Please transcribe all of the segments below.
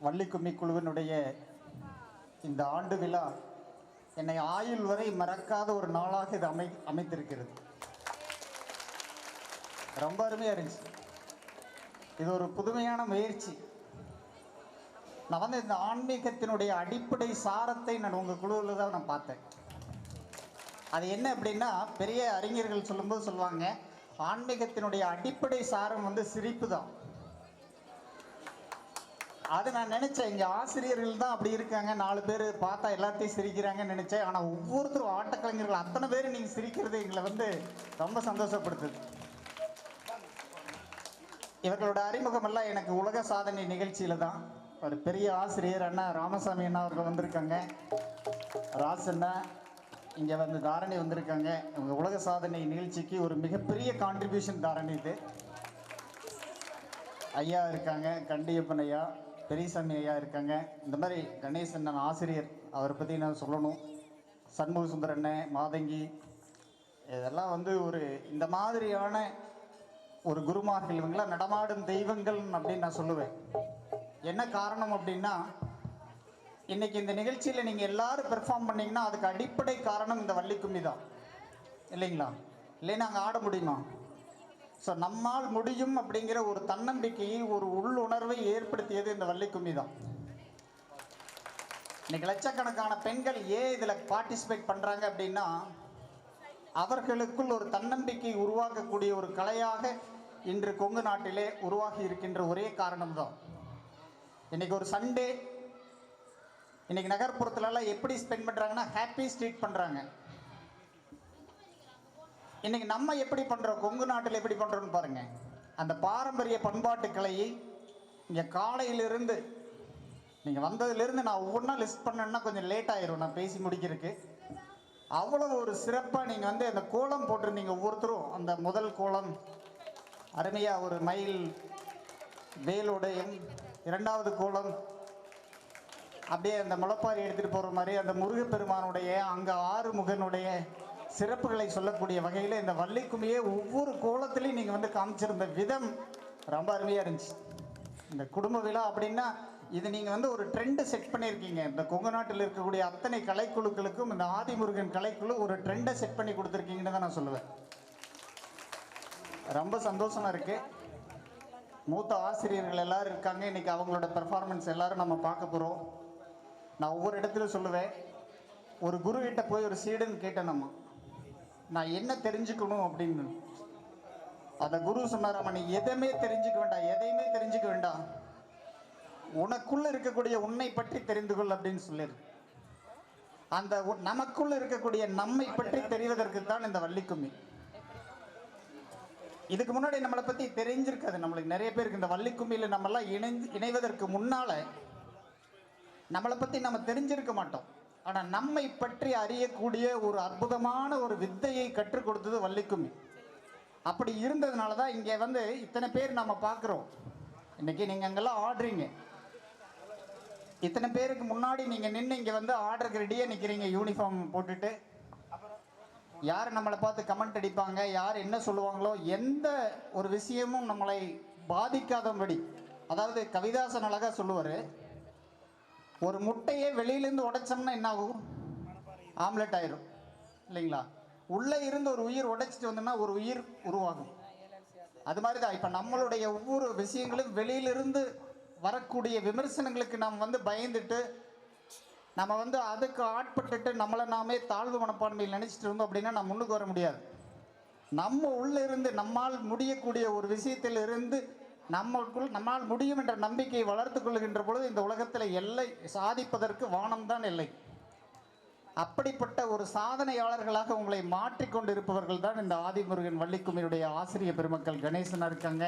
வள்ளிக்கும்மி குழுவினுடைய இந்த ஆண்டு விழா என்னை ஆயுள் வரை மறக்காத ஒரு நாளாக இது அமைத்திருக்கிறது. ரொம்ப அருமையாக இருந்துச்சு. இது ஒரு புதுமையான முயற்சி. நான் இந்த ஆன்மீகத்தினுடைய அடிப்படை சாரத்தை நான் உங்கள் குழுவில் தான் நான் பார்த்தேன். அது என்ன அப்படின்னா, பெரிய அறிஞர்கள் சொல்லும்போது சொல்லுவாங்க, ஆன்மீகத்தினுடைய அடிப்படை சாரம் சிரிப்பு தான். அது நான் நினச்சேன், இங்கே ஆசிரியர்கள் தான் அப்படி இருக்காங்க, 4 பேர் பார்த்தா எல்லாத்தையும் சிரிக்கிறாங்கன்னு நினச்சேன். ஆனால் ஒவ்வொருத்தரும் ஆட்டக்கலைஞர்கள் அத்தனை பேர் நீங்கள் சிரிக்கிறது எங்களை ரொம்ப சந்தோஷப்படுத்துது. இவர்களோட அறிமுகமெல்லாம் எனக்கு உலக சாதனை நிகழ்ச்சியில் தான். ஒரு பெரிய ஆசிரியர் அண்ணா ராமசாமி அண்ணா அவர்கள் வந்திருக்காங்க, ராஸ் அண்ணா இங்கே தாரணி வந்திருக்காங்க. இவங்க உலக சாதனை நிகழ்ச்சிக்கு ஒரு மிகப்பெரிய கான்ட்ரிபியூஷன் தாரணி. இது ஐயா இருக்காங்க, கண்டியப்பன் ஐயா, பெரியசாமி ஐயா இருக்காங்க. இந்த மாதிரி கணேசன் ஆசிரியர், அவரை பற்றி நான் சொல்லணும். சண்முக சுந்தரண்ணே, மாதங்கி, இதெல்லாம் ஒரு இந்த மாதிரியான ஒரு குருமார்கள், இவங்களாம் நடமாடும் தெய்வங்கள் அப்படின்னு நான் சொல்லுவேன். என்ன காரணம் அப்படின்னா, இன்றைக்கி இந்த நிகழ்ச்சியில் நீங்கள் எல்லோரும் பெர்ஃபார்ம் பண்ணிங்கன்னா அதுக்கு அடிப்படை காரணம் இந்த வள்ளிக்கும்மி தான், இல்லைங்களா? இல்லைன்னா அங்கே ஆட முடியுமா? ஸோ நம்மால் முடியும் அப்படிங்கிற ஒரு தன்னம்பிக்கையை, ஒரு உள்ளுணர்வை ஏற்படுத்தியது இந்த வள்ளிக்கும்மி தான். இன்றைக்கி லட்சக்கணக்கான பெண்கள் ஏன் இதில் பார்ட்டிசிபேட் பண்ணுறாங்க அப்படின்னா, அவர்களுக்குள் ஒரு தன்னம்பிக்கை உருவாக்கக்கூடிய ஒரு கலையாக இன்று கொங்கு நாட்டிலே உருவாகி இருக்கின்ற ஒரே காரணம்தான். இன்றைக்கி ஒரு சண்டே, இன்றைக்கி நகர்ப்புறத்துலலாம் எப்படி ஸ்பெண்ட் பண்ணுறாங்கன்னா ஹாப்பி ஸ்ட்ரீட் பண்ணுறாங்க. இன்றைக்கி நம்ம எப்படி பண்ணுறோம், கொங்கு நாட்டில் எப்படி பண்ணுறோன்னு பாருங்கள். அந்த பாரம்பரிய பண்பாட்டு கலையை இங்கே காலையிலிருந்து நீங்கள் வந்ததுலேருந்து நான் ஒவ்வொன்றா லிஸ்ட் பண்ணேன்னா கொஞ்சம் லேட் ஆயிரும் நான் பேசி முடிக்கிறதுக்கு. அவ்வளோ ஒரு சிறப்பாக நீங்கள் அந்த கோலம் போட்டிருந்தீங்க ஒவ்வொருத்தரும். அந்த முதல் கோலம் அருமையாக ஒரு மயில் வேலுடையும், 2வது கோலம் அப்படியே அந்த முளைப்பாரி எடுத்துகிட்டு போகிற மாதிரி அந்த முருகப்பெருமானுடைய அங்கே ஆறுமுகனுடைய சிறப்புகளை சொல்லக்கூடிய வகையில் இந்த வள்ளிக்கும்மியே ஒவ்வொரு கோலத்திலையும் நீங்கள் காமிச்சிருந்த விதம் ரொம்ப அருமையாக இருந்துச்சு. இந்த குடும்ப விழா அப்படின்னா இது நீங்கள் ஒரு ட்ரெண்டு செட் பண்ணியிருக்கீங்க. இந்த கொங்கு நாட்டில் இருக்கக்கூடிய அத்தனை கலைக்குழுக்களுக்கும் இந்த ஆதிமுருகன் கலைக்குழு ஒரு ட்ரெண்டை செட் பண்ணி கொடுத்துருக்கீங்கன்னு தான் நான் சொல்லுவேன். ரொம்ப சந்தோஷமாக இருக்குது. மூத்த ஆசிரியர்கள் எல்லோரும் இருக்காங்க. இன்றைக்கி அவங்களோட பெர்ஃபார்மன்ஸ் எல்லோரும் நம்ம பார்க்க போகிறோம். நான் ஒவ்வொரு இடத்துலையும் சொல்லுவேன், ஒரு குருக்கிட்ட போய் ஒரு சீடன் கேட்டேன், நான் என்ன தெரிஞ்சுக்கணும் அப்படின்னு. அந்த குரு சொன்னாராம, நீ எதையுமே தெரிஞ்சுக்க வேண்டாம், உனக்குள்ளே இருக்கக்கூடிய உன்னை பற்றி தெரிந்து கொள் அப்படின்னு சொல்லிடு. அந்த நமக்குள்ளே இருக்கக்கூடிய நம்மை பற்றி தெரிவதற்கு தான் இந்த வள்ளிக்கும்மி. இதுக்கு முன்னாடி நம்மளை பற்றி தெரிஞ்சிருக்காது நம்மளுக்கு நிறைய பேருக்கு. இந்த வள்ளிக்கும்மியில் நம்மெல்லாம் இணைவதற்கு முன்னால் நம்மளை பற்றி நம்ம தெரிஞ்சிருக்க மாட்டோம். ஆனால் நம்மை பற்றி அறியக்கூடிய ஒரு அற்புதமான ஒரு வித்தையை கற்றுக் கொடுத்தது வள்ளிக்கும்மி. அப்படி இருந்ததுனால தான் இங்கே இத்தனை பேர் நம்ம பார்க்குறோம். இன்றைக்கி நீங்கள் அங்கெல்லாம் ஆடுறீங்க. இத்தனை பேருக்கு முன்னாடி நீங்கள் நின்று இங்கே ஆர்டருக்கு ரெடியாக நிற்கிறீங்க, யூனிஃபார்ம் போட்டுட்டு. யார் நம்மளை பார்த்து கமெண்ட் அடிப்பாங்க, யார் என்ன சொல்லுவாங்களோ, எந்த ஒரு விஷயமும் நம்மளை பாதிக்காதபடி. அதாவது கவிதாசன் அழகாக சொல்லுவார், ஒரு முட்டையை வெளியிலேருந்து உடைச்சோம்னா என்ன ஆகும்? ஆம்லெட் ஆயிரும், இல்லைங்களா? உள்ளே இருந்து ஒரு உயிர் உடைச்சிட்டு வந்தோம்னா ஒரு உயிர் உருவாகும். அது மாதிரி தான் இப்போ நம்மளுடைய ஒவ்வொரு விஷயங்களும் வெளியிலிருந்து வரக்கூடிய விமர்சனங்களுக்கு நாம் பயந்துட்டு நம்ம அதுக்கு ஆட்பட்டுட்டு நம்மளை நாமே தாழ்வு மனப்பான்மையில் நினச்சிட்டு இருந்தோம் அப்படின்னா நம்ம முன்னுக்கு வர முடியாது. நம்ம உள்ளே இருந்து நம்மால் முடியக்கூடிய ஒரு விஷயத்தில் இருந்து நம்மால் முடியும் என்ற நம்பிக்கையை வளர்த்து கொள்கின்ற பொழுது இந்த உலகத்தில் எல்லை சாதிப்பதற்கு வானம்தான் எல்லை. அப்படிப்பட்ட ஒரு சாதனையாளர்களாக உங்களை மாற்றிக்கொண்டு இருப்பவர்கள் தான் இந்த ஆதிமுருகன் வள்ளிக்கும்மியுடைய ஆசிரியர் பெருமக்கள். கணேசனாக இருக்காங்க,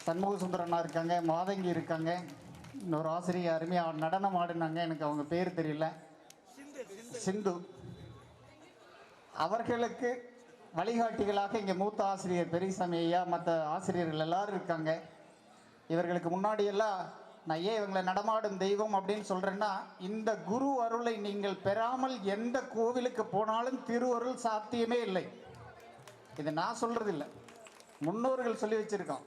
சண்முக சுந்தரனா இருக்காங்க, மாதங்கி இருக்காங்க, இன்னொரு ஆசிரியர் அருமையாக நடனம் ஆடினாங்க, எனக்கு அவங்க பேர் தெரியல, சிந்து. அவர்களுக்கு வழிகாட்டிகளாக இங்கே மூத்த ஆசிரியர் பெரியசாமி ஐயா, மற்ற ஆசிரியர்கள் எல்லோரும் இருக்காங்க. இவர்களுக்கு முன்னாடியெல்லாம் நான் ஏன் இவங்களை நடமாடும் தெய்வம் அப்படின்னு சொல்கிறேன்னா, இந்த குரு அருளை நீங்கள் பெறாமல் எந்த கோவிலுக்கு போனாலும் திருவருள் சாத்தியமே இல்லை. இது நான் சொல்கிறதில்லை, முன்னோர்கள் சொல்லி வச்சுருக்கோம்.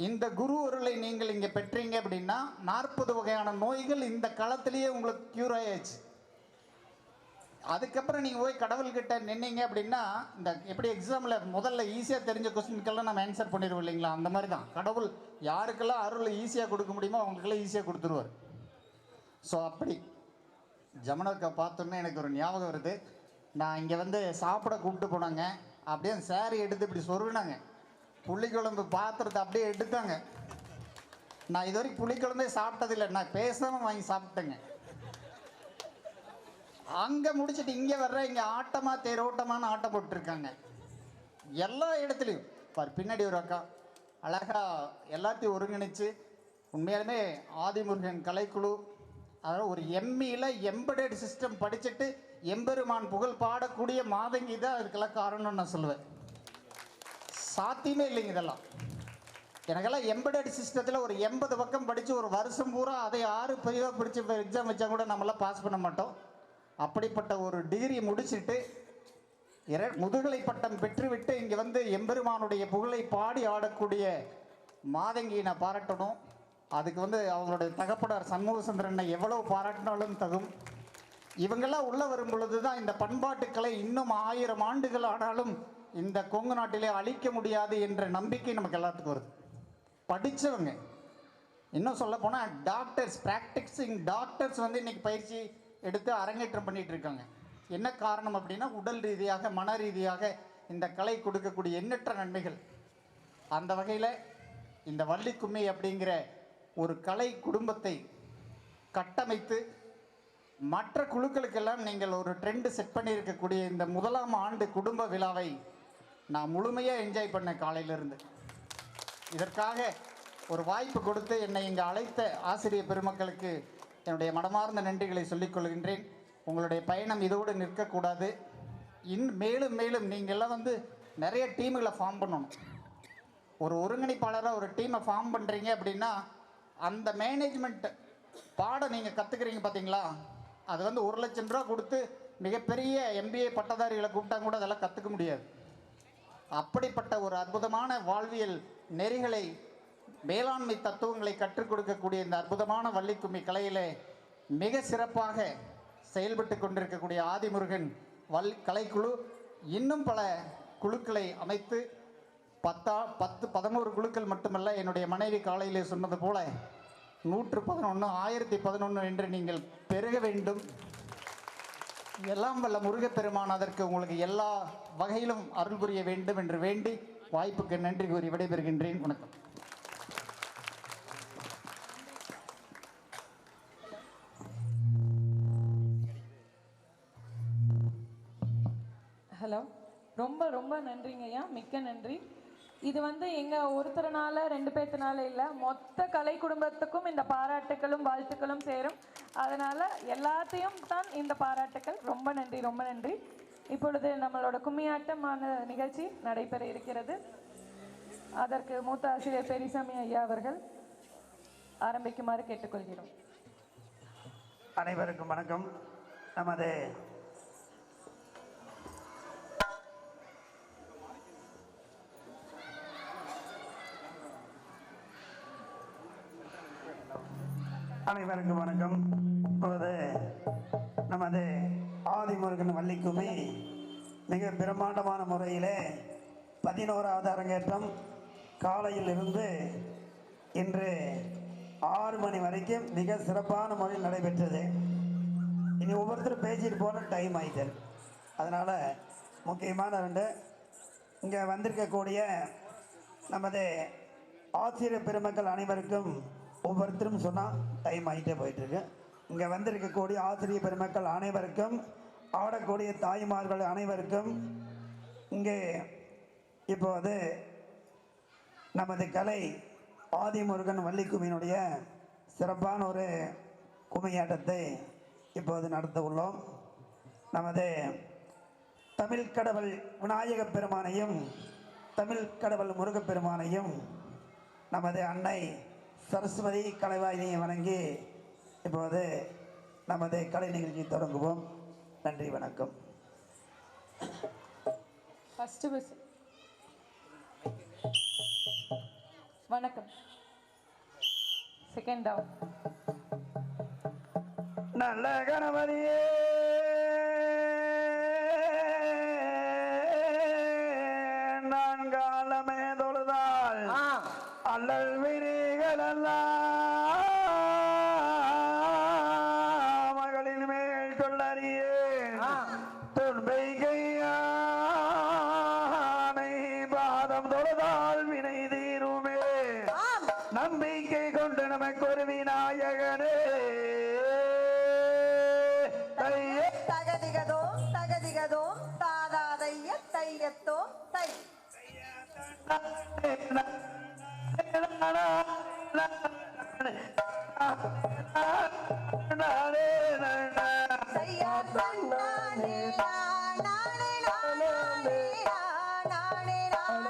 இந்த குரு அருளை நீங்கள் இங்கே பெற்றீங்க அப்படின்னா 40 வகையான நோய்கள் இந்த களத்திலேயே உங்களுக்கு க்யூர் ஆயாச்சு. அதுக்கப்புறம் நீங்கள் போய் கடவுள்கிட்ட நின்னீங்க அப்படின்னா, இந்த எப்படி எக்ஸாமில் முதல்ல ஈஸியாக தெரிஞ்ச கொஸ்டினுக்கெல்லாம் நம்ம ஆன்சர் பண்ணிடுவோம் இல்லைங்களா, அந்த மாதிரி தான் கடவுள் யாருக்கெல்லாம் அருள் ஈஸியாக கொடுக்க முடியுமோ அவங்களுக்கெல்லாம் ஈஸியாக கொடுத்துருவார். ஸோ அப்படி ஜமுனாக்கா பார்த்தோன்னே எனக்கு ஒரு ஞாபகம் வருது. நான் இங்கே வந்து சாப்பிட கூப்பிட்டு போனாங்க. அப்படியே அந்த சேரீ எடுத்து இப்படி சொருவினாங்க. புளிக்குழம்பு பாத்திரத்தை அப்படியே எடுத்தாங்க. நான் இது வரைக்கும் புளிக்குழம்பே சாப்பிட்டதில்லை. நான் பேசாமல் வாங்கி சாப்பிட்டேங்க. அங்கே முடிச்சுட்டு இங்கே வர்ற இங்கே ஆட்டமாக தேரோட்டமான ஆட்டம் போட்டுருக்காங்க எல்லா இடத்துலையும். பார் பின்னாடி ஒரு அக்கா அழகாக எல்லாத்தையும் ஒருங்கிணைச்சு, உண்மையாலுமே ஆதிமுருகன் கலைக்குழு, அதாவது ஒரு எம்இயில் எம்படட் சிஸ்டம் படிச்சுட்டு எம்பெருமான் புகழ் பாடக்கூடிய மாதங்கி தான் அதுக்கெல்லாம் காரணம்னு நான் சொல்லுவேன். சாத்தியமே இல்லைங்க இதெல்லாம். எனக்கெல்லாம் எம்படட் சிஸ்டத்தில் ஒரு 80 பக்கம் படித்து ஒரு வருஷம் பூரா அதை 6 பிரிவாக பிடிச்சி எக்ஸாம் வச்சா கூட நம்மளாம் பாஸ் பண்ண மாட்டோம். அப்படிப்பட்ட ஒரு டிகிரி முடிச்சுட்டு முதுகலை பட்டம் பெற்றுவிட்டு இங்கே வந்து எம்பெருமானுடைய புகழை பாடி ஆடக்கூடிய மாதங்கியை நான் பாராட்டணும். அதுக்கு வந்து அவங்களுடைய தகப்பனார் சண்முகசுந்தரனை எவ்வளோ பாராட்டினாலும் தகும். இவங்கெல்லாம் உள்ளே வரும் பொழுது தான் இந்த பண்பாட்டுக்களை இன்னும் 1000 ஆண்டுகள் ஆனாலும் இந்த கொங்கு நாட்டிலே அழிக்க முடியாது என்ற நம்பிக்கை நமக்கு எல்லாத்துக்கும் வருது. படித்தவங்க, இன்னும் சொல்ல போனால் டாக்டர்ஸ், ப்ராக்டிக்ஸிங் டாக்டர்ஸ் வந்து இன்றைக்கி பயிற்சி எடுத்து அரங்கேற்றம் பண்ணிகிட்டு இருக்காங்க. என்ன காரணம் அப்படின்னா, உடல் ரீதியாக மன ரீதியாக இந்த கலை கொடுக்கக்கூடிய எண்ணற்ற நன்மைகள். அந்த வகையில் இந்த வள்ளிக்கும்மி அப்படிங்கிற ஒரு கலை குடும்பத்தை கட்டமைத்து மற்ற குழுக்களுக்கெல்லாம் நீங்கள் ஒரு ட்ரெண்டு செட் பண்ணியிருக்கக்கூடிய இந்த 1ஆம் ஆண்டு குடும்ப விழாவை நான் முழுமையாக என்ஜாய் பண்ணேன் காலையிலிருந்து. இதற்காக ஒரு வாய்ப்பு கொடுத்து என்னை இங்கே அழைத்த ஆசிரியர் பெருமக்களுக்கு என்னுடைய மனமார்ந்த நன்றிகளை சொல்லிக்கொள்கின்றேன். உங்களுடைய பயணம் இதோடு நிற்கக்கூடாது. மேலும் மேலும் நீங்கள்லாம் வந்து நிறைய டீமுகளை ஃபார்ம் பண்ணணும். ஒரு ஒருங்கிணைப்பாளராக ஒரு டீமை ஃபார்ம் பண்ணுறீங்க அப்படின்னா, அந்த மேனேஜ்மெண்ட் பாடம் நீங்கள் கற்றுக்குறீங்க பார்த்தீங்களா, அது வந்து 1 லட்சம் ரூபா கொடுத்து மிகப்பெரிய MBA பட்டதாரிகளை கூப்பிட்டா கூட அதெல்லாம் கற்றுக்க முடியாது. அப்படிப்பட்ட ஒரு அற்புதமான வாழ்வியல் நெறிகளை, மேலாண்மை தத்துவங்களை கற்றுக் கொடுக்கக்கூடிய இந்த அற்புதமான வள்ளிக்கும்மி கலையிலே மிக சிறப்பாக செயல்பட்டு கொண்டிருக்கக்கூடிய ஆதிமுருகன் கலைக்குழு இன்னும் பல குழுக்களை அமைத்து 11 குழுக்கள் மட்டுமல்ல, என்னுடைய மனைவி காலையிலே சொன்னது போல 111 1011 என்று நீங்கள் பெருக வேண்டும். எல்லாம் வல்ல முருகப்பெருமான் அதற்கு உங்களுக்கு எல்லா வகையிலும் அருள் புரிய வேண்டும் என்று வேண்டி வாய்ப்புக்கு நன்றி கூறி விடைபெறுகின்றேன். வணக்கம். ஹலோ, ரொம்ப ரொம்ப நன்றிங்க ஐயா, மிக்க நன்றி. இது வந்து எங்கள் ஒருத்தரனால 2 பேர்த்தனால இல்லை, மொத்த கலை குடும்பத்துக்கும் இந்த பாராட்டுக்களும் வாழ்த்துக்களும் சேரும். அதனால் எல்லாத்தையும் தான் இந்த பாராட்டுக்கள். ரொம்ப நன்றி, ரொம்ப நன்றி. இப்பொழுது நம்மளோட கும்மியாட்டமான நிகழ்ச்சி நடைபெற இருக்கிறது. அதற்கு மூத்த ஆசிரியர் பெரியசாமி ஐயா அவர்கள் ஆரம்பிக்குமாறு கேட்டுக்கொள்கிறோம். அனைவருக்கும் வணக்கம். நமது அனைவருக்கும் வணக்கம். இப்போது நமது ஆதிமுருகன் வள்ளிக்கும்மி மிக பிரம்மாண்டமான முறையிலே 11வது அரங்கேற்றம் காலையிலிருந்து இன்று 6 மணி வரைக்கும் மிக சிறப்பான முறையில் நடைபெற்றது. இனி ஒவ்வொருத்தரும் பேசிட்டு போன டைம் ஆயிட்டு, அதனால் முக்கியமான 2 இங்கே வந்திருக்கக்கூடிய நமது ஆசிரியர் பெருமக்கள் அனைவருக்கும் ஒவ்வொருத்தரும் சொன்னால் டைம் ஆகிட்டே போயிட்டுருக்கு. இங்கே வந்திருக்கக்கூடிய ஆசிரியர் பெருமக்கள் அனைவருக்கும், ஆடக்கூடிய தாய்மார்கள் அனைவருக்கும், இங்கே இப்போது நமது கலை ஆதிமுருகன் வள்ளிக்கும்மியினுடைய சிறப்பான ஒரு கும்மியாட்டத்தை இப்போது நடத்த உள்ளோம். நமது தமிழ் கடவுள் விநாயகப் பெருமானையும் தமிழ் கடவுள் முருகப்பெருமானையும் நமது அன்னை சரஸ்வதி கலைவாயினியை வணங்கி இப்போது நமது கலை நிகழ்ச்சி தொடங்குவோம். நன்றி, வணக்கம். ஃபஸ்ட்டு வணக்கம். Second down. நல்ல கணபதியே நான் காலமே தொழுதாள் அல்லல் விரிகள் மகளின் மேல் கொள்ளறியே துன்பை கையானை பாதம் தொழுதால் வினை தீருமே நம்பிக்கை கொண்டு நமக்கு ஒரு விநாயகனே தகதிகதோம் தகதிகதோம் தாதாதைய தையத்தோம் தை தையார் தன்னானே நானே நானே நானே நானே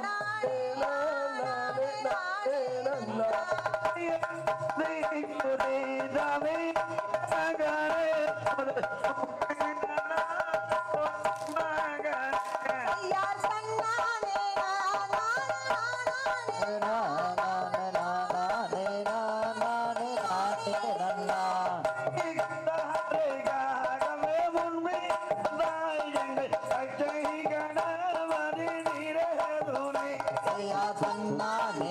தையார் தன்னானே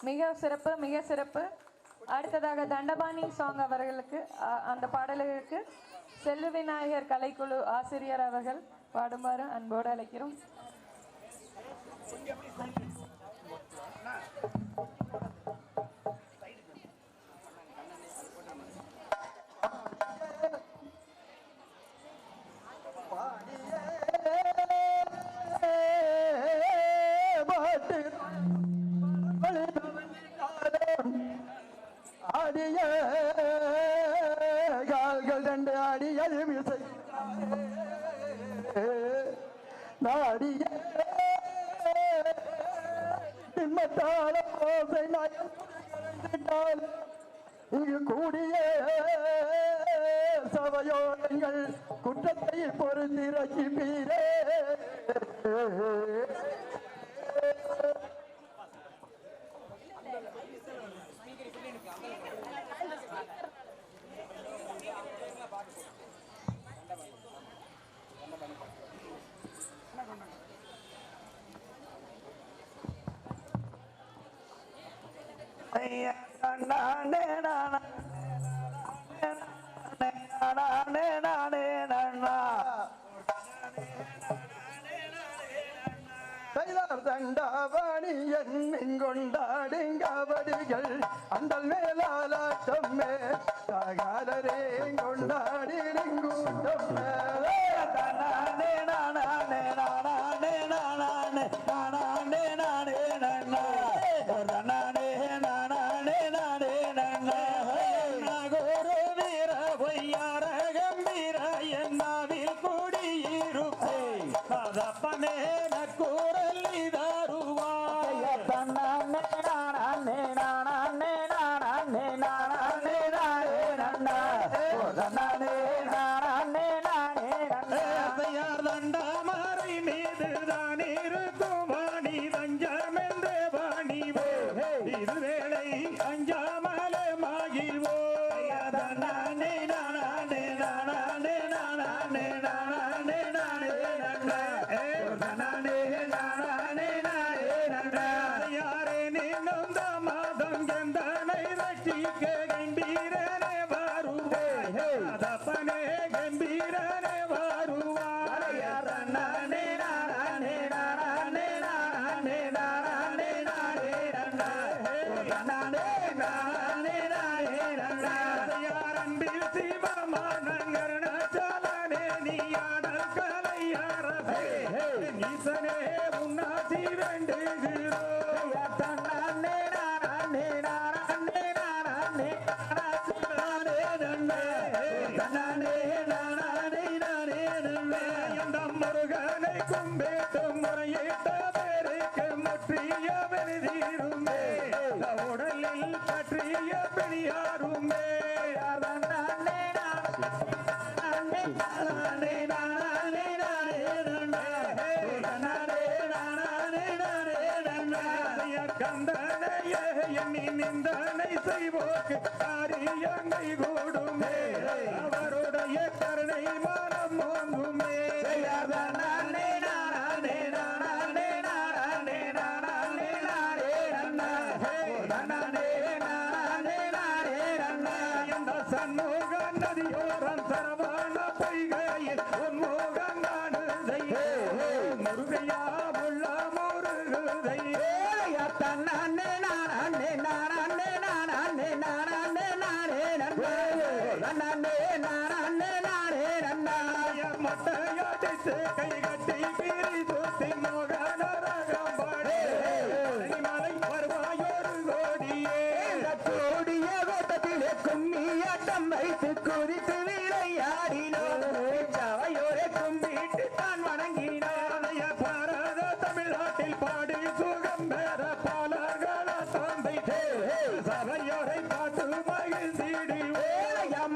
மிக சிறப்பு, மிக சிறப்பு. அடுத்ததாக தண்டபாணி சாங் அவர்களுக்கு அந்த பாடலுக்கு செல்வ விநாயகர் கலைக்குழு ஆசிரியர் அவர்கள் பாடுமாறு அன்போடு அழைக்கிறோம். ஆடிய கால்கள் ரெண்டு ஆடியல் மிசை நாடிய திம்மத்தால ஓசை நாயல் இங்கு கூடிய சபையோரங்கள் குற்றத்தை பொறுத்திறக்கி பீரே தண்டாவாணி கொண்டாடுங்கபடிகள் அந்த மேலாலாட்டம்மே தகாலரே கொண்டாடிங்கூட்டம் அவருடைய கருணை மனம் மோங்குமே சண்முக நதியோரம் சரவான பொய்கையில் உன்முகம் நாடுதை முருகையா உள்ள முருகுதை தன்னே நானே நானே நானே நானே நானே மொட்டையடித்து கை கட்டி பிரி தூத்தி மோகனரகம் பாடே மலை வருவாயோரு கோடியே கோடிய கோட்டத்திலே கும்மியாட்டம் வைத்து குறித்து விளையாடினோ சவையோரை கும்பிட்டு தான் வணங்கினாய பாரத தமிழ்நாட்டில் பாடி சுகம் பெற பாலர்கள தந்தைத்தே சவையோரை பாட்டு மகிழ்ந்திடுவோ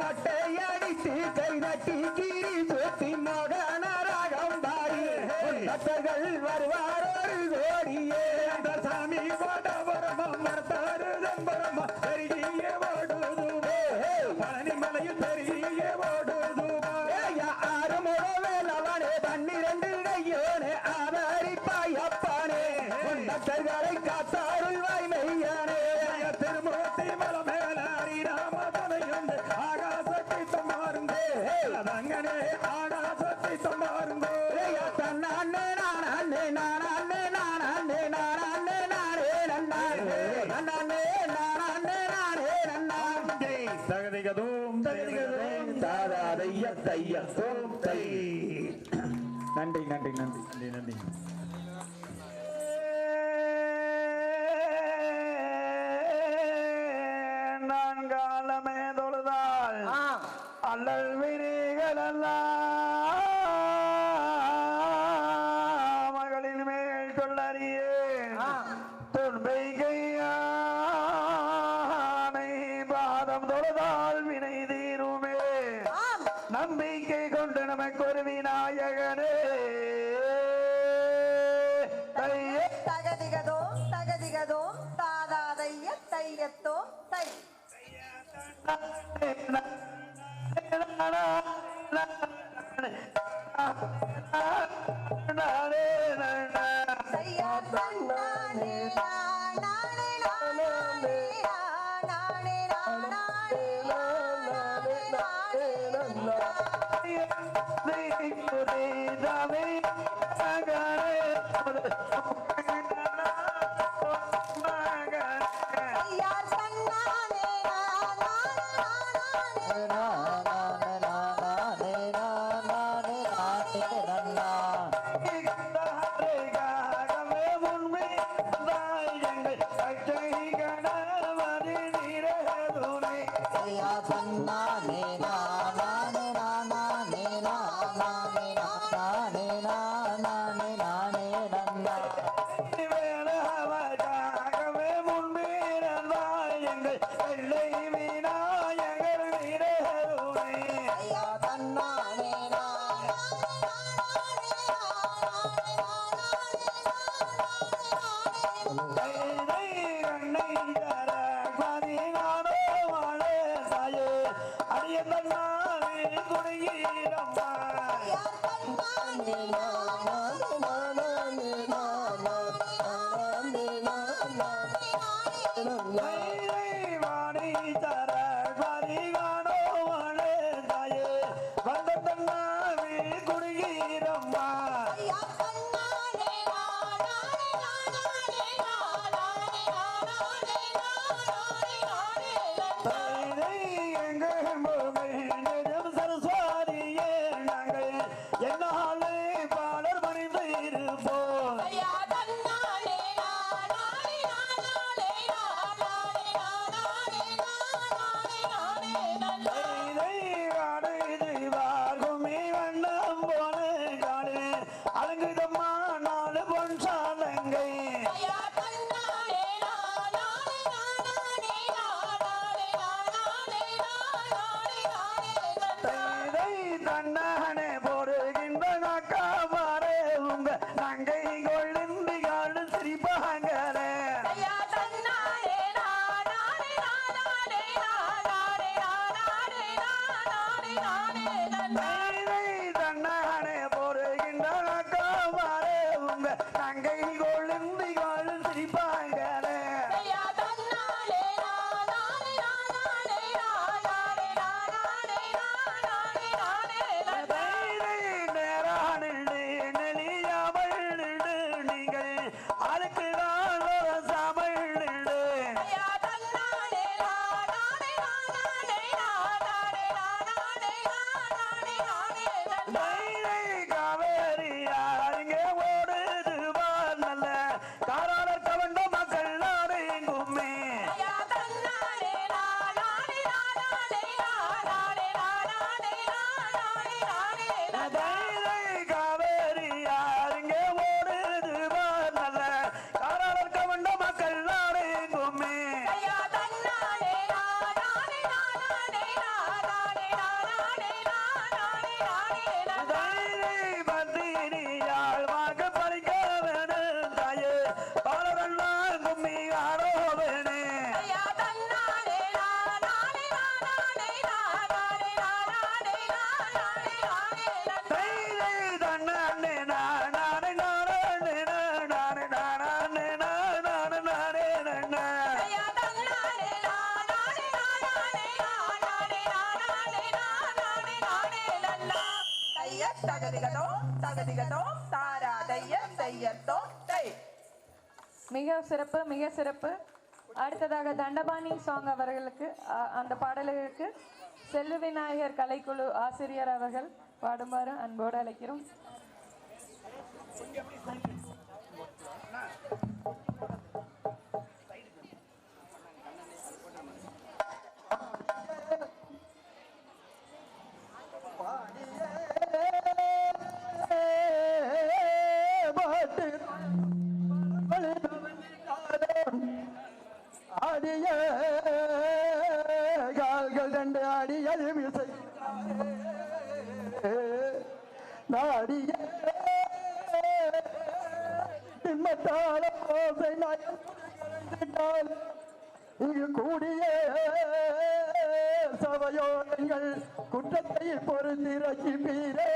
மட்டை அடித்து கை நட்டி கிரி சுத்தி மோகனராகம் பாடி பக்தர்கள் வருவார் ஒரு கோடியே அந்த சாமி வடவரமம் மர்த்தாரு தம்பரமா பெருகிய ஓடுதுவே பழனிமலையில் பெருகிய ஓடுதுவா ஆறு முழவேலவனே 12 கையோனே ஆதரிப்பாய் அப்பானே பக்தர்களை காத்தாருள் வாய்மையானே திருமூர்த்தி மலை மேல தையத்தோம் தை. நன்றி நன்றி நன்றி நன்றி நன்றி. நான் காலமே தொழுதால் அல்லல் வினைகளெல்லாம் மகளின் மேல் சொல்லறியேன் தொன்பை கையானை பாதம் தொழுதால் வினை தீருமே நம்பிக்கை கொண்டு நமக்கு ஒரு விநாயகனே. தகதிகதோம் தகதிகதோம் தாதாதைய தையத்தோம் தை. தையா தன்னானே நானே நானே நானே நானே தையா தன்னானே மிக சிறப்பு மிக சிறப்பு. அடுத்ததாக தண்டபாணி சாங் அவர்களுக்கு அந்த பாடலுக்கு செல்வ விநாயகர் கலைக்குழு ஆசிரியர் அவர்கள் பாடுமாறு அன்போடு அழைக்கிறோம். ஆடிய கால்கள் ரெண்டு அடியல் விசை நாடிய திம்மத்தால ஓசை நயந்தால் இங்கு கூடிய சபையோரங்கள் குற்றத்தை பொருந்திறக்கி பீரே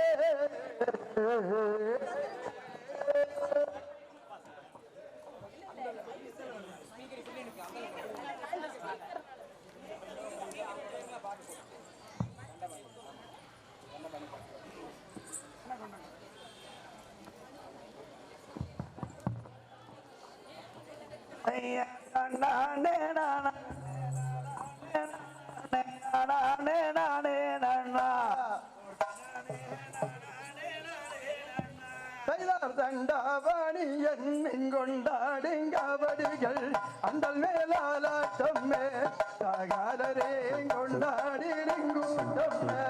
தண்டாவாணி எண்ணிங்கொண்டாடுங்கவடிகள் அண்டல் மேலாலாட்டம்மே தகாலரே கொண்டாடி கூட்டம்மே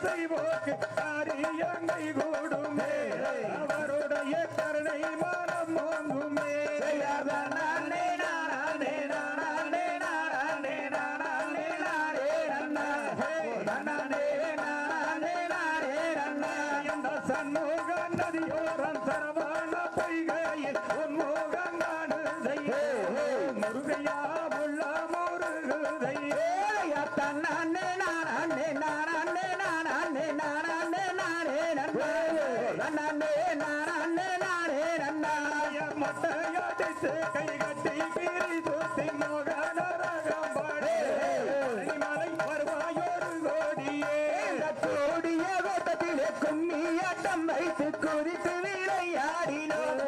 செய்வோக்கு காரியங்கை கூடுமே அவருடைய கருணை மனம் ஓங்குமே சண்முக நதியோரம் சரவண பொய்கையில் உன்முகம் நாடுதை முருகையா உள்ள முருகுதை தன்னானே நானே நானே நானே நானே நானே நானே நானே நானே மொட்டையடித்து கை கட்டி கிரி தூத்தி மோகனரகம் பாடே மலை வருவாயோரு கோடியே கோடிய கோட்டத்திலே கும்மியாட்டம் வைத்து குறித்து விளையாடினோம்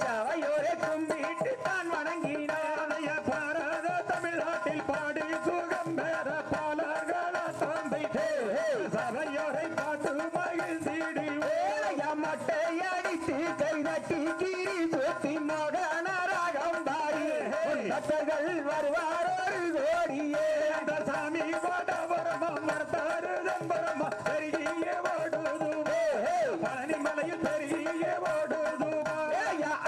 சவையோரை கும்பிட்டு தான் வணங்கினார் பாரத தமிழ்நாட்டில் பாடி சுகம் பெற பாலர்களா தந்தைத்தே சபையோரை பாட்டு மகிழ்ந்திடு மட்டை அடித்து கை நட்டி கிரி சுத்தி மோகனரகம் பாடி பக்தர்கள் வருவாரோரு கோடியே அந்த சாமி வடவரமம் மர்த்தாரு தம்பரமா பெருகிய ஓடுதுவே பழனிமலையில் பெருகிய ஓடுதுவா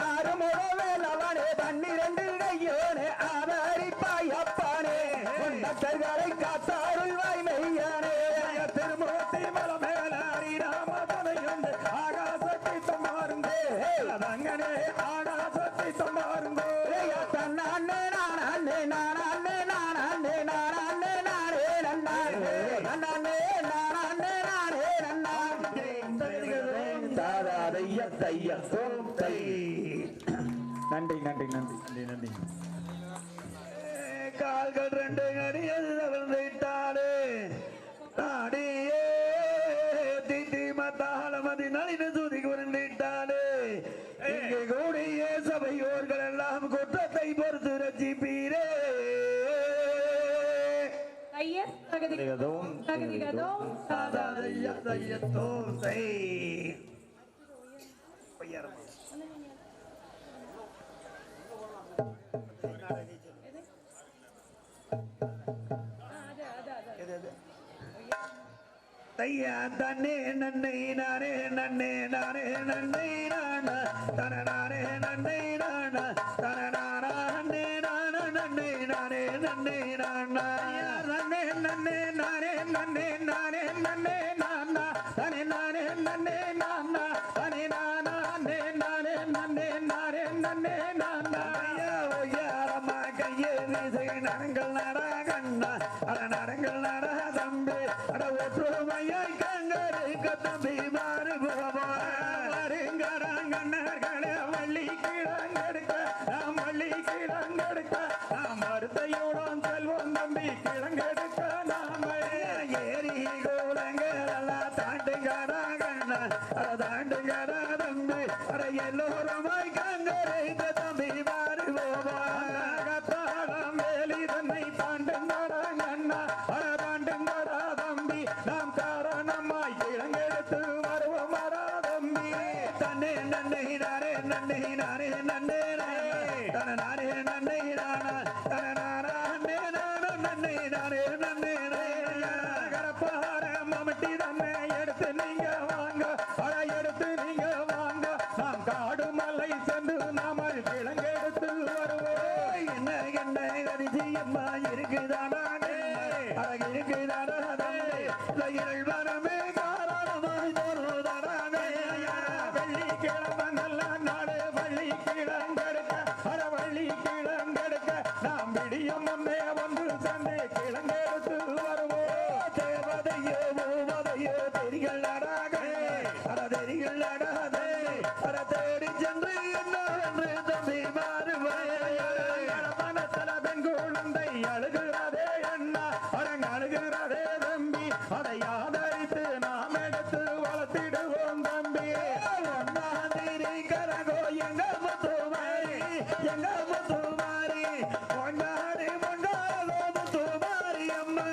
ஆறு முழவேலவனே 12 கையோனே ஆதரிப்பாய் அப்பானே பக்தர்களை காத்தாருள் வாய்மையானே திருமூர்த்தி மல மேலாரி ராம துணையுண்டு ஆகாசத்தை தமாருந்தே தையத்தோம் தை. நன்றி நன்றி நன்றி நன்றி நன்றி. கால்கள் ரெண்டு அடியில் விட்டாலே தாடியே திட்டி மத்தாளமதி நளின சுதி குரண்டிட்டாலே இங்கே கூடிய சபையோர்கள் எல்லாம் குற்றத்தை பொறுத்து ரசிப்பீரே. தையத்தோம் தை. தையா தன்னே நன்னை நானே நன்னே நானே நன்னை நானா தன நானே நன்னை நானா தன நானா நன்னே நானா நன்னை நானே நன்னை நானா நன்னே நன்னே நானே நன்னே நானே நன்னே நானா தனே நானே நன்னே நானா தனே நானா நன்னே நானே நன்னே நானே நன்னே நானா ஐயா ஓயாரமா கையே வீசை நரங்கள் நடா கண்ணா அட நரங்கள் நடா தம்பி அட ஒற்றுமையாய் கங்கருக்கு தம்பி மாறு போவாருங்கடங்கண்ணர்களே வள்ளி கிழங்கெடுக்க நாம் வள்ளி கிழங்கெடுக்க நாம் மருத்தையோடும் செல்வோம் தம்பி கிழங்கெடுக்க நாம ஏரி கோலங்கள் எல்லாம் தாண்டுங்கடா கண்ணா அட தாண்டுங்கடா தம்பி அட எல்லோருமாய் கங்கருக்கு தம்பி மாறு போவாரம் வேலி தன்னை தாண்டுங்கடா கண்ணா அட தாண்டுங்கடா தம்பி நாம் காரணமாய் கிழங்கெடுத்து வருவோம் வரா தம்பி தன்னே நன்னை நானே நன்னை நானே நன்னே தன நானே நன்னை நானா தன நானா நன்னே நானா நன்னை நானே நன்னே கரப்பார மமட்டி தன்னை எடுத்து நீங்க வாங்க அட எடுத்து நீங்க வாங்க நாம் காடு மலை சென்று நாமல் கிழங்கெடுத்து வருவோம் என்ன என்ன அரிசி அம்மா இருக்குதானா அழகு இருக்குதானா தம்பி வரமே காரணமாய் தோறுதானே வெள்ளிக்கிழமை நல்ல நாடு வள்ளி கிழங்கெடுக்க அட வள்ளி கிழங்கெடுக்க நாம் விடியும் முன்னே வந்து சண்டை கிழங்கெடுத்து வருவோம் தேவதையோ பூவதையோ தெரிகள் அடாகே அட தெரிகள் அடாதே அட தேடி சென்று என்ன என்று தம்பி மாறுவாய் மனத்தல பெண் குழந்தை அழுகிறதே அண்ணா அரங்க அழுகிறதே தம்பி அதை ஆதரித்து நாம் எடுத்து வளர்த்திடுவோம் தம்பி ஒன்னாதிரி கரகோ எங்க முத்துமாரி எங்க முத்துமாரி ஒன்னாடி முன்னாரோ முத்துமாரி அம்மா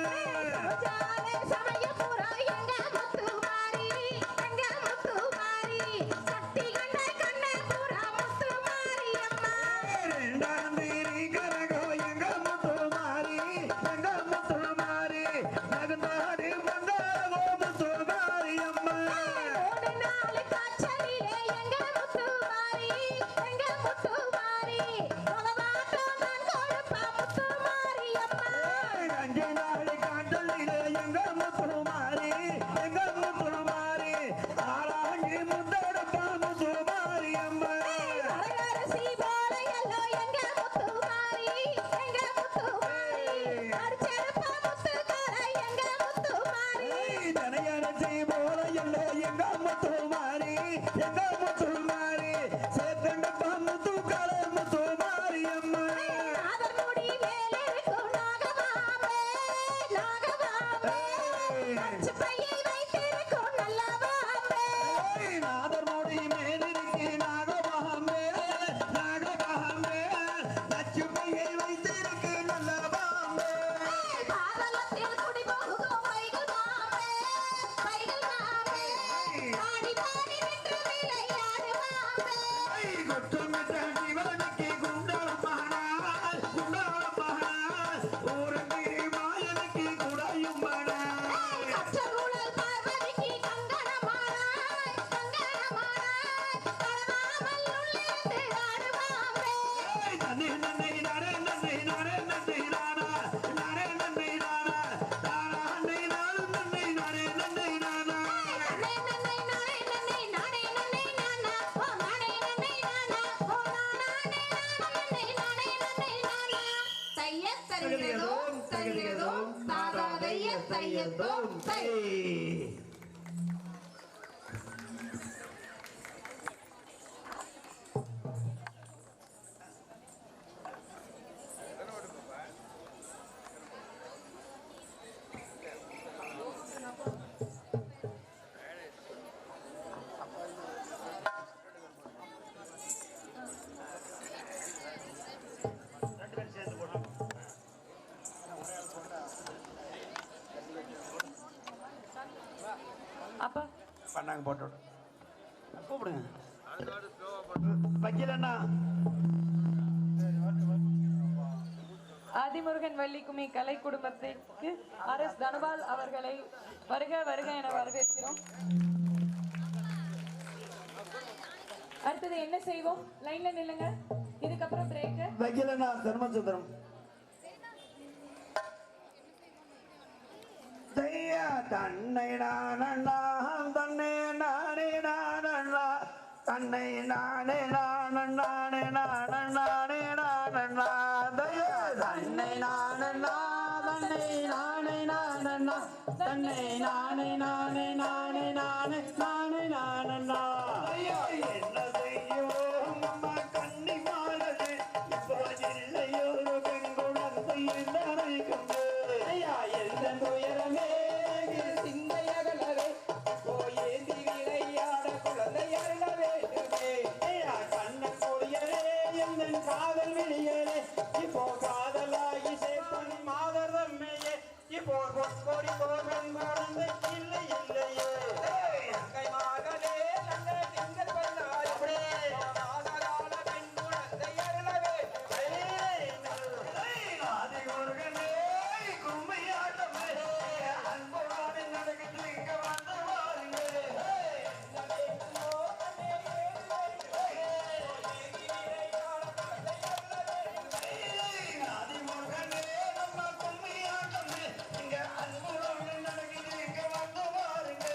ரெண்டாம் தேதி கரகோ எங்க முத்துமாரி எங்க முத்துமாரி நகர்ந்தாடி முன்னாரோ முத்துமாரி அம்மா அஞ்சு நாள் காட்டலிலே எங்க முத்துமாரி எங்க முத்துமாரி ஆளாங்கி முத்தெடுப்பா முத்துமாரி அம்மா தனையரசி போல எல்லோ எங்க முத்துமாரி எங்க முத்துமாரி சேத்தண்டப்பா முத்துக்கால முத்துமாரி அம்மா நாதர் மோடி மேலிருக்கு நாகபாமே நாகபாமே நச்சு பையை வைத்திருக்கு நல்ல பாமே குற்றமிட்ட சிவனுக்கு குண்டலப்பானால் குண்டலப்பானால் ஊரங்கி மாயனுக்கு குடையும் நன்னை நன்னை நானே நன்னை நானே நன்னை நானா நானே நன்னை நானா நானா நன்னை நானு நன்னை நானே நன்னை நானா தருகிறதோம் தருகிறதோம் தாதாதைய தையத்தோம் தை. அப்பா பண்ணாங்க போட்டு விடு. கூப்பிடுங்க வைக்கலண்ணா. ஆதிமுருகன் வள்ளிக்கும்மி கலை குடும்பத்திற்கு RS தனபால் அவர்களை வருக வருக என வரவேற்கிறோம். அடுத்தது என்ன செய்வோம்? லைன்ல நில்லுங்க. இதுக்கப்புறம் பிரேக். வைக்கலண்ணா தர்மசுந்தரம். தையா தன்னை நானண்ணா தன்னை நானே நானண்ணா தன்னை நானே நானண்ணானே நானண்ணானே நானண்ணா தையா தன்னை நானண்ணா தன்னை நானே நானண்ணா தன்னை நானே நானே நானே நானே நானே நானண்ணா ஐயா என்ன செய்வோம் அம்மா கண்ணி மாறது இப்போ இல்லையோ பெண் குழந்தை நினைக்கும் ஐயா எந்த துயரமே சிந்தையகலவே இப்போ ஏந்தி விளையாட குழந்தை அருள வேண்டுமே ஐயா கண்ண கொடியரே எந்த காதல் விழியரே இப்போ காதலாகி சேர்ப்பனி மாதர் தம்மையே இப்போ கொடி போகன் குழந்தை இல்லை இல்லையே கை மகளே நல்ல திங்கள் வந்தாய் மாதரால பெண் குழந்தை அருள வேண்டுமே ஆதி முருகனே கும்மையாட்டமே அன்போடு நடக்குது இங்க வந்து வாருங்க ஆதி முருகனே நம்ம கும்மையாட்டமே இங்க அன்போடு நடக்குது இங்க வந்து வாருங்க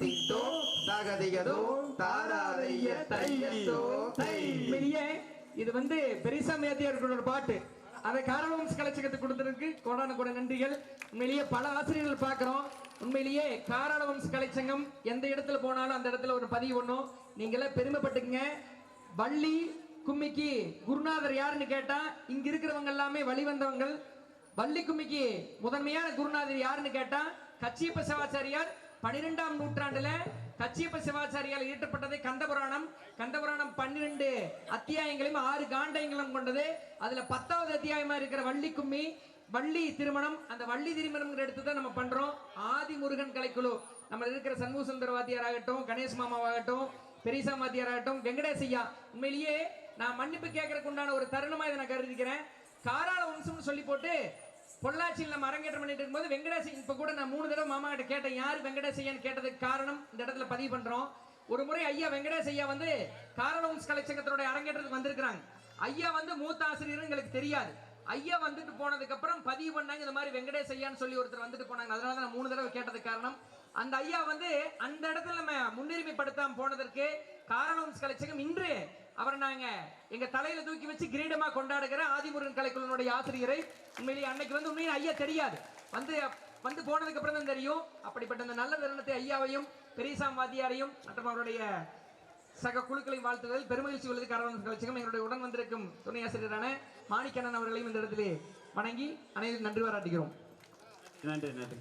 தித்தோ தகதிகதோ தாராதைய தையத்தோ தை. உண்மையிலேயே இது பெரியசாமி வாத்தியாரோட பாட்டு. அதை காரவம்ஸ் கலைச்சகத்துக்கு கொடுத்ததுக்கு கோடான கூட நன்றிகள். உண்மையிலேயே பல ஆசிரியர்கள் பார்க்கிறோம். உண்மையிலேயே காராளவம்ஸ் கலைச்சங்கம் எந்த இடத்துல போனாலும் அந்த இடத்துல ஒரு பதிவு ஒண்ணும் நீங்களே பெருமைப்பட்டுக்குங்க. வள்ளி கும்மிக்கு குருநாதர் யாருன்னு கேட்டா இங்க இருக்கிறவங்க எல்லாமே வழி வந்தவங்க. வள்ளி கும்மிக்கு முதன்மையான குருநாதர் யாருன்னு கேட்டா கச்சியப்ப சிவாச்சாரியார். 12ஆம் நூற்றாண்டுல கச்சியப்ப சிவாச்சாரியால் இயற்றப்பட்டது கந்தபுராணம். கந்தபுராணம் 12 அத்தியாயங்களையும் 6 காண்டயங்களும் கொண்டது. அதுல 10வது அத்தியாயமா இருக்கிற வள்ளி கும்மி வள்ளி திருமணம். அந்த வள்ளி திருமணம் எடுத்து தான் நம்ம பண்றோம். ஆதி முருகன் கலைக்குழு நம்ம இருக்கிற சண்முக சுந்தர வாத்தியார் ஆகட்டும், கணேஷ் மாமாவாகட்டும், பெரியசாமி வாத்தியார் ஆகட்டும், வெங்கடேஷ் ஐயா. உண்மையிலேயே நான் மன்னிப்பு கேட்கறதுக்கு உண்டான ஒரு தருணமா இதை நான் கருதிக்கிறேன். காராள வம்சம்னு சொல்லி போட்டு பொள்ளாச்சியில் நம்ம அரங்கேற்றம் பண்ணிட்டு இருக்கும்போது வெங்கடேஷ் இப்ப கூட நான் 3 தடவை மாமா கிட்ட கேட்டேன் யார் வெங்கடேஷ் ஐயான்னு கேட்டதுக்கு காரணம் இந்த இடத்துல பதிவு பண்றோம். ஒரு முறை ஐயா வெங்கடேஷ் ஐயா காரணவம்ஸ் கலைச்சங்கத்தோட அரங்கேற்றத்துக்கு வந்திருக்கிறாங்க. ஐயா மூத்த ஆசிரியர் எங்களுக்கு தெரியாது. ஐயா வந்துட்டு போனதுக்கு அப்புறம் பதிவு பண்ணாங்க இந்த மாதிரி வெங்கடேஷ் ஐயான்னு சொல்லி ஒருத்தர் வந்துட்டு போனாங்க. அதனால நான் 3 தடவை கேட்டதுக்கு காரணம் அந்த ஐயா அந்த இடத்துல நம்ம முன்னுரிமைப்படுத்தாம போனதற்கு காரணவம்ஸ் கலைச்சங்கம் இன்று அவரை நாங்க எங்க தலையில தூக்கி வச்சு கிரீடமா கொண்டாடுகிற ஆதிமுருகன் கலைக்குழுனுடைய ஆசிரியரை. உண்மையிலேயே அன்னைக்கு உண்மையில ஐயா தெரியாது. போனதுக்கு அப்புறம் தான் தெரியும். அப்படிப்பட்ட அந்த நல்ல தருணத்தை ஐயாவையும் பெரியசாமி வாத்தியாரையும் மற்றும் அவருடைய சக குழுக்களையும் வாழ்த்துவதில் பெருமகிழ்ச்சி உள்ளது. காரணவம்ஸ் கலைச்சங்கம் எங்களுடைய உடன் வந்திருக்கும் துணை ஆசிரியரான மாணிக்கண்ணன் அவர்களையும் இந்த இடத்திலே வணங்கி அனைவரும் நன்றி பாராட்டுகிறோம். நன்றி நன்றி.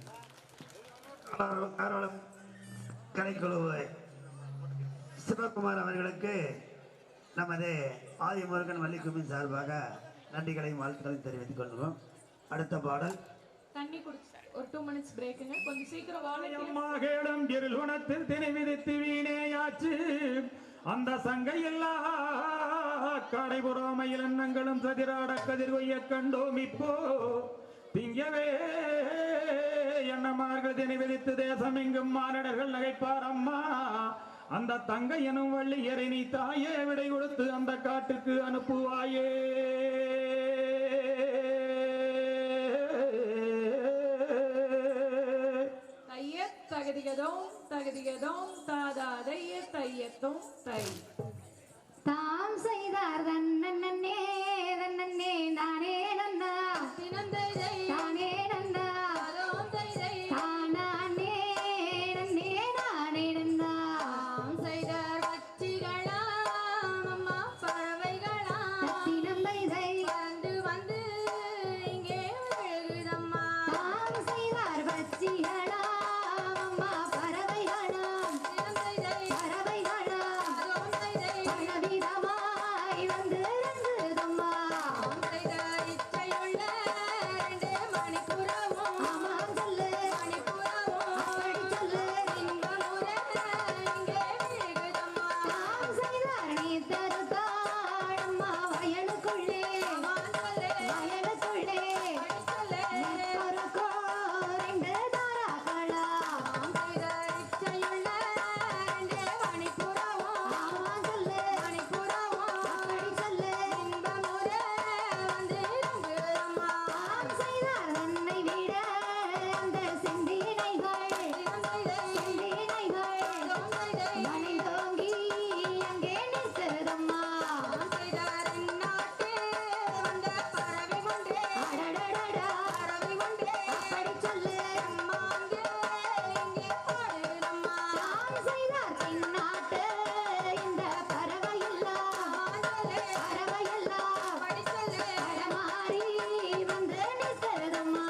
காரணம் கலைக்குழு சிவகுமார் அவர்களுக்கு நமது ஆதிமுருகன் வள்ளிக்கும்மின் சார்பாக நன்றிகளையும் வாழ்த்துக்களையும் தெரிவித்துக் கொள்கிறோம். அடுத்த பாடல் தண்ணி குடிச்சு ஒரு 2 minutes பிரேக்குங்க. கொஞ்சம் சீக்கிரம் மகளம் இருளுணத்தில் திணை விதித்து வீணேயாச்சு அந்த சங்கையெல்லா கடைபுறாமையில் எண்ணங்களும் சதிராட கதிர் கொய்ய கண்டோம். இப்போ திங்கவே எண்ணமார்கள் திணை விதித்து தேசம் எங்கும் மானிடர்கள் நகைப்பார் அம்மா. அந்த தங்கை எனும் வள்ளியரை நீ தாயே விடை கொடுத்து அந்த காட்டுக்கு அனுப்புவாயே. தகதிகதோம் தகதிகதோம் தாதா தைய தையத்தோம் தை. தாம் செய்தார் தன்னே தன்னே நானே நன்னா தினந்தை தானே நன்னா தானே நன்னே நானே நன்னா தாம் செய்தார் வச்சிகளாம் அம்மா பறவைகளாம் தினம் தை வந்து இங்கே விழுகுதம்மா. தாம் செய்தார் வச்சிகளா அம்மா பறவைகளாம் பறவைகளாம் பலவிதமாய் வந்து ரங்குதம்மா. ஆமாம் சொல்லு அப்படி சொல்லு தாம் செய்தார் நீ தருத்தாழம்மா வயலுக்குள்ளே வயலுக்குள்ளே நெற்பொருக்கோ 2 தாராக்களா. ஆமாம் சொல்லு அப்படி சொல்லு தாம் செய்தார் தன்னை விட அந்த செந்தினைகள் மனைந்தோங்கி அங்கே நிற்கிறதம்மா. அடடடடா அப்படி சொல்லு தாம் செய்தார் தென்னாட்டு இந்த பறவையெல்லாம் பறமாறி வந்து நிற்கிறதம்மா.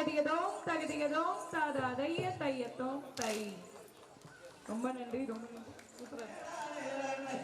தகதிகதோம் தகதிகதோம் தாதா தைய தையத்தோம் தை. ரொம்ப நன்றி, ரொம்ப நன்றி. சூப்பரா இருக்கு.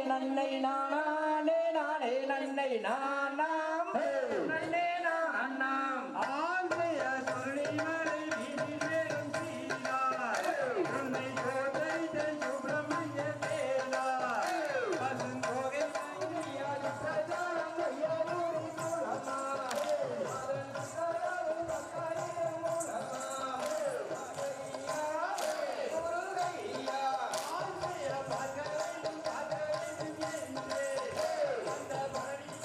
நன்னை நானே நானே நன்னை நானாம் நன்னே நானாம் ஆந்தைய சொல்லி மலை வீதி மேலும் சீனார் உன்னை கோதை சுப்பிரமணிய வேலா பசுந்தோகை மங்கியால் பிரஜாரம் ஐயாரூரி மூலமா அதன் சகலம் பக்காரியம் மூலமா முருகையா ஆந்தைய பார்க்க வேண்டும் பார்க்க வேண்டும் என்று அந்த பழனி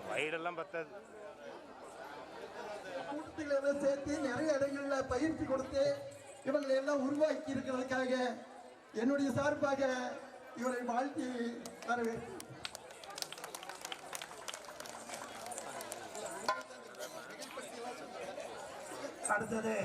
வயிறெல்லாம் பத்தாது. கூட்டத்தில சேர்த்து நிறைய இடங்கள்ல பயிற்சி கொடுத்து இவங்களை எல்லாம் உருவாக்கி இருக்கிறதுக்காக என்னுடைய சார்பாக இவரை வாழ்த்தி வரவேற்கிறேன். அடுத்தது